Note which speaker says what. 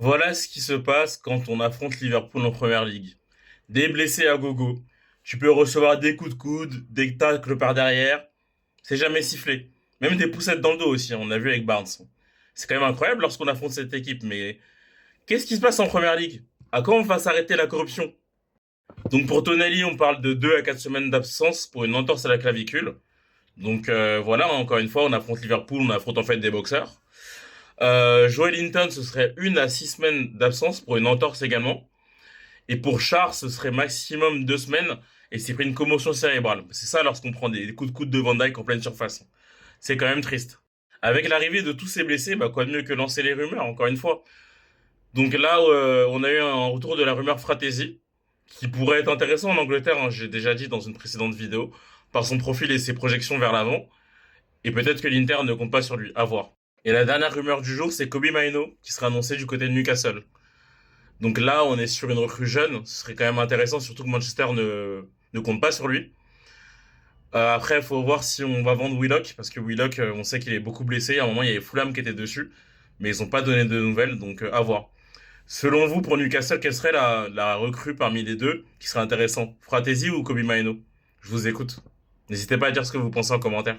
Speaker 1: Voilà ce qui se passe quand on affronte Liverpool en première ligue. Des blessés à gogo. Tu peux recevoir des coups de coude, des tacles par derrière. C'est jamais sifflé. Même des poussettes dans le dos aussi, on a vu avec Barnes. C'est quand même incroyable lorsqu'on affronte cette équipe, mais qu'est-ce qui se passe en première ligue? À quand on va s'arrêter la corruption? Donc pour Tonali, on parle de 2 à 4 semaines d'absence pour une entorse à la clavicule. Donc voilà, encore une fois, on affronte Liverpool, on affronte en fait des boxeurs. Joel Linton, ce serait 1 à 6 semaines d'absence pour une entorse également. Et pour Char, ce serait maximum 2 semaines et c'est pris une commotion cérébrale. C'est ça lorsqu'on prend des coups de coude de Van Dijk en pleine surface. C'est quand même triste. Avec l'arrivée de tous ces blessés, bah quoi de mieux que lancer les rumeurs, encore une fois. Donc là, on a eu un retour de la rumeur Fratesi, qui pourrait être intéressant en Angleterre, hein, j'ai déjà dit dans une précédente vidéo, par son profil et ses projections vers l'avant. Et peut-être que l'Inter ne compte pas sur lui. À voir. Et la dernière rumeur du jour, c'est Kobe Mainoo, qui sera annoncé du côté de Newcastle. Donc là, on est sur une recrue jeune. Ce serait quand même intéressant, surtout que Manchester ne compte pas sur lui. Après, il faut voir si on va vendre Willock, parce que Willock, on sait qu'il est beaucoup blessé. À un moment, il y avait Fulham qui était dessus, mais ils n'ont pas donné de nouvelles, donc à voir. Selon vous, pour Newcastle, quelle serait la recrue parmi les deux qui serait intéressant? Fratesi ou Kobe Mainoo? Je vous écoute. N'hésitez pas à dire ce que vous pensez en commentaire.